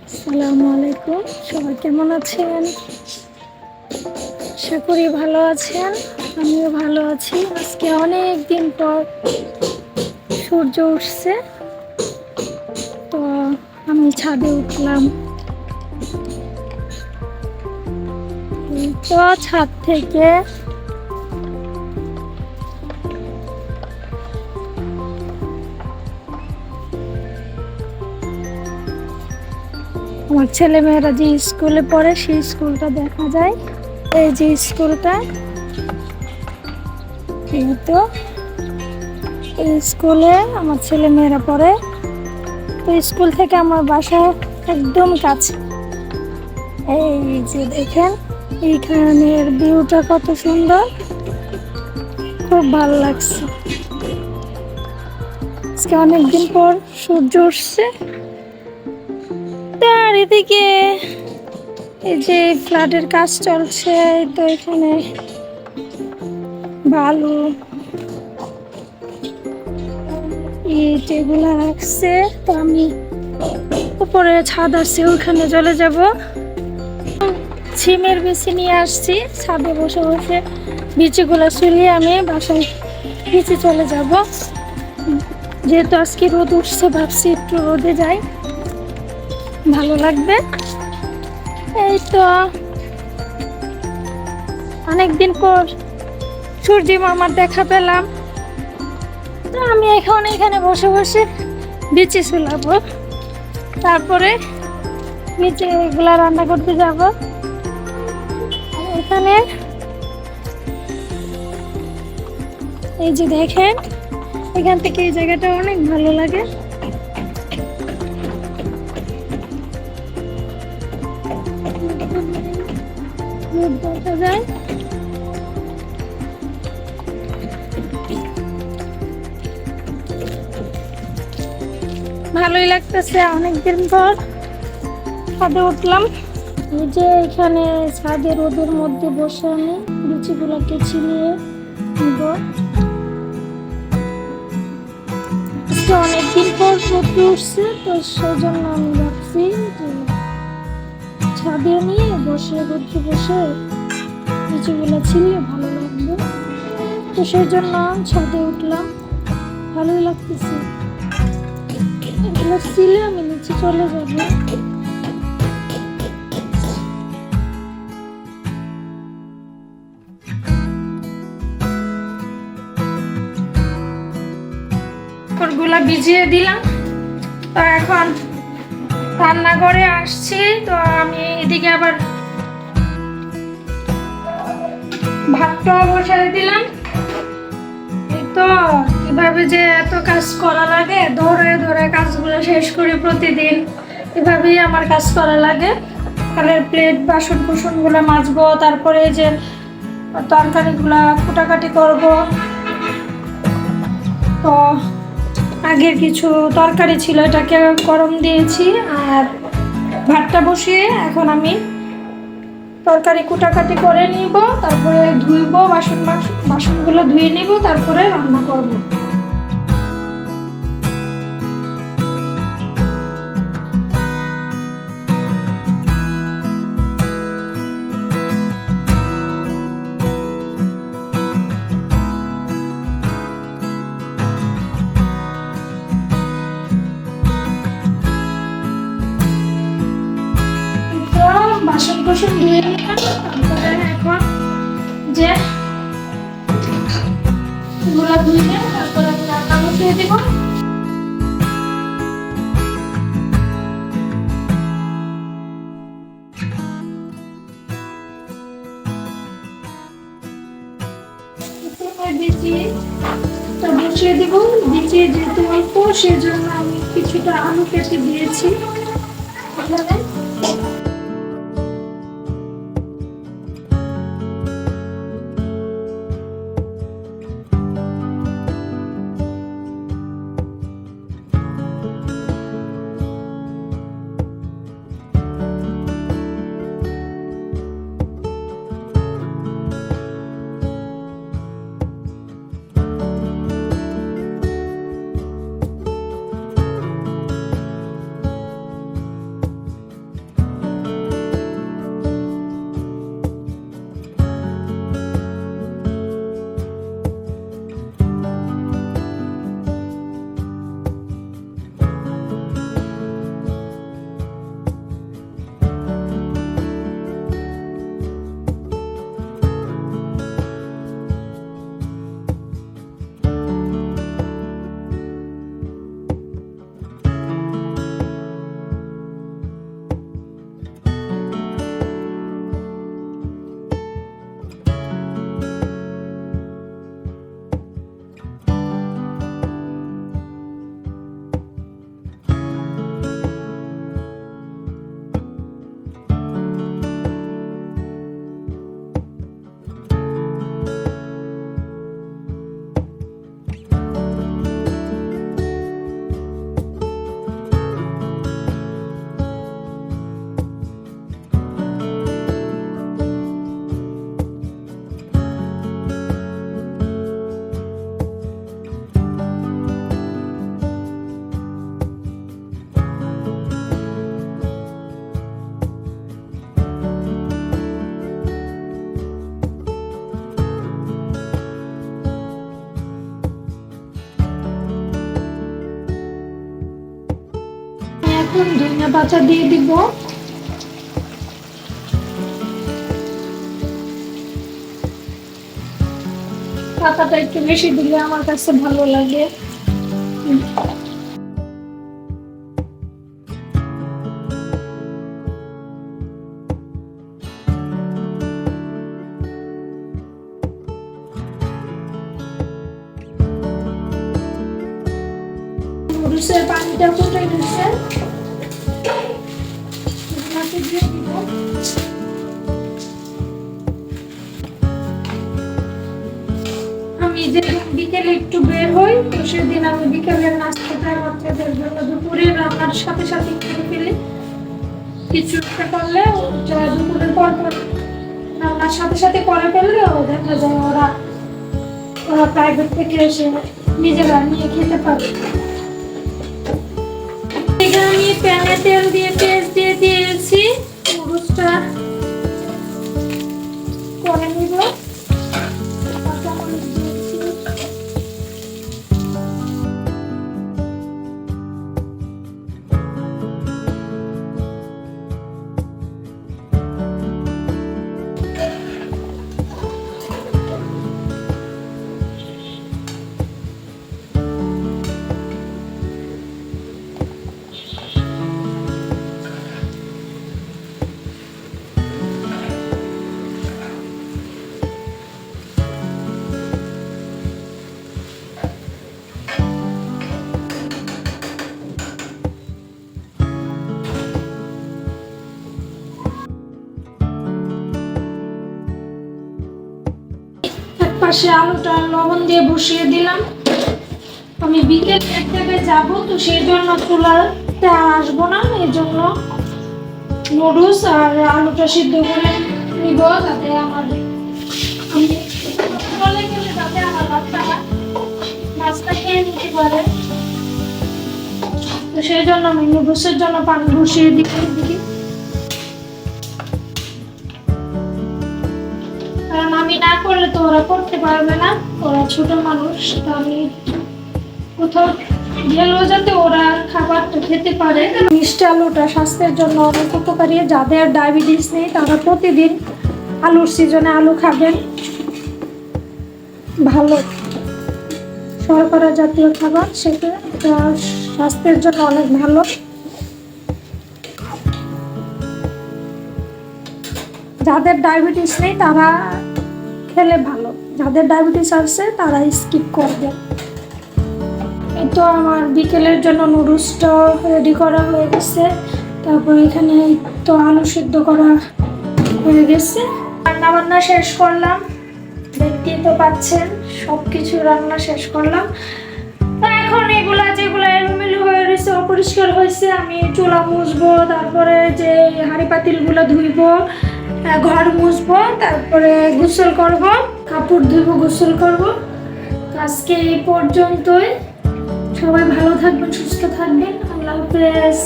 আসসালামু আলাইকুম, সবাই কেমন আছেন? আশা করি ভালো আছেন। আমিও ভালো আছি। আজকে অনেক দিন পর সূর্য উঠছে, তো আমি ছাদে উঠলাম। তো ছাদ থেকে আমার ছেলেমেয়েরা যে স্কুলে পড়ে সেই স্কুলটা দেখা যায়। এই যে স্কুলটা, এই তো এই স্কুলে আমার ছেলেমেয়েরা পড়ে। তো স্কুল থেকে আমার বাসা একদম কাছে। এই যে দেখেন এইখানের ভিউটা কত সুন্দর, খুব ভালো লাগছে। আজকে অনেকদিন পর সূর্য উঠছে। তার এদিকে এই যে ফ্ল্যাটের কাজ চলছে, তো এখানে বালু ইট এগুলা রাখছে। তো আমি উপরে ছাদ আছে, ওখানে চলে যাব। ছিমের বিচি নিয়ে আসছি, ছাদে বসে বসে বিচিগুলো চুলিয়ে আমি বাসায় নিচে চলে যাব। যেহেতু আজকে রোদ উঠছে, ভাবছি একটু রোদে যাই, ভালো লাগবে। এই তো অনেকদিন পর সূর্যি মামার দেখা পেলাম। তো আমি এখন এখানে বসে বসে বিচি চুলাবো, তারপরে নিচে এগুলা রান্না করতে যাব। এখানে এই যে দেখেন, এখান থেকে এই জায়গাটা অনেক ভালো লাগে। দেখা যায় ভালোই লাগতেছে। অনেকদিন পর ছাদে উঠলাম। এই যে এখানে ছাদে রোদের মধ্যে বসে আমি বিচিগুলোকে ছিলিয়ে নিব। অনেকদিন পর রোদ উঠছে, তো সেই জন্য আমি ভাবছি যে ছাদে নিয়ে বসে রোদ্রে বসে বিচিগুলো ছিলিয়ে ভালো লাগবে। তো সেই জন্য ছাদে উঠলাম, ভালোই লাগতেছে। এগুলো ছিলে আমি নিচে চলে যাব। গুলা ভিজিয়ে দিলাম। তো এখন রান্নাঘরে আসছি। তো আমি এদিকে আবার ভাতটা বসাই দিলাম। এই তো কিভাবে যে এত কাজ করা লাগে, ধরে ধরে কাজগুলো শেষ করি প্রতিদিন। এভাবেই আমার কাজ করা লাগে। তাহলে প্লেট বাসন কুসনগুলো মাজবো, তারপরে যে তরকারিগুলা কুটাকাটি করব। তো আগের কিছু তরকারি ছিল, এটাকে গরম দিয়েছি, আর ভাতটা বসিয়ে এখন আমি তরকারি কুটাকাটি করে নিব, তারপরে ধুইব, বাসনগুলো ধুয়ে নিব, তারপরে রান্না করব। বাসন কোসন ধুয়ে নিলাম, তারপরে এখন যে এগুলো ধুয়ে তারপরে আমি রান্না বসিয়ে দিব। বসিয়ে দিব। বিচি যেহেতু অল্প, সেজন্য আমি কিছুটা আলু কেটে দিয়েছি। এখন ধনিয়া পাতা দিয়ে দিব। পাতাটা একটু বেশি দিলে আমার কাছে ভালো লাগে। মরিচের পানিটা ফুটে গেছে, দিয়ে দিব। আমি যেদিন বিকেলে একটু বের হই, তো সেদিন আমি বিকেলের নাস্তাটা বাচ্চাদের জন্য দুপুরে রান্নার সাথে সাথে করে ফেলি। কিছু একটা করলে দুপুরের পর পর রান্নার সাথে সাথে করে ফেললে দেখা যায় ওরা প্রাইভেট থেকে এসে নিজেরা নিয়ে খেতে পারে। আমি প্যানে তেল দিয়ে পেঁয়াজ দিয়ে দিয়েছি, মরিচটা করে নিব। পাশে আলুটা লবণ দিয়ে বসিয়ে দিলাম। আমি বিকেল এক জায়গায় যাবো, তো সেই জন্য চুলাতে আসবো না, এই জন্য নুডলস আর আলুটা সিদ্ধ করে নিব, যাতে আমার মাছটা খেয়ে নিতে পারে। তো সেই জন্য আমি নুডলসের জন্য পানি বসিয়ে দিই। কারণ আমি না করলে তো ওরা করতে পারবে না, ওরা ছোট মানুষ। তো আমি কোথাও গেলেও যাতে ওরা খাবারটা খেতে পারে। মিষ্টি আলুটা স্বাস্থ্যের জন্য অনেক উপকারী। যাদের ডায়াবেটিস নেই তারা প্রতিদিন আলুর সিজনে আলু খাবেন, ভালো শর্করা জাতীয় খাবার, সেটা স্বাস্থ্যের জন্য অনেক ভালো। যাদের ডায়াবেটিস নেই তারা খেলে ভালো, যাদের ডায়াবেটিস আছে তারা স্কিপ করবে। এই তো আমার বিকেলের জন্য নুডলসটা রেডি করা হয়ে গেছে। তারপর এখানে তো আলু সিদ্ধ করা হয়ে গেছে। রান্না বান্না শেষ করলাম, দেখতেই তো পাচ্ছেন সবকিছু রান্না শেষ করলাম। তো এখন এগুলা যেগুলো এলোমেলো হয়ে রয়েছে, অপরিষ্কার হয়েছে, আমি চুলা মুছবো, তারপরে যে হাঁড়ি পাতিলগুলো ধুইবো, ঘর মুছবো, তারপরে গোসল করব, কাপড় ধুইবো, গোসল করব। আজকে এই পর্যন্তই। সবাই ভালো থাকবেন, সুস্থ থাকবেন। আল্লাহ হাফেজ।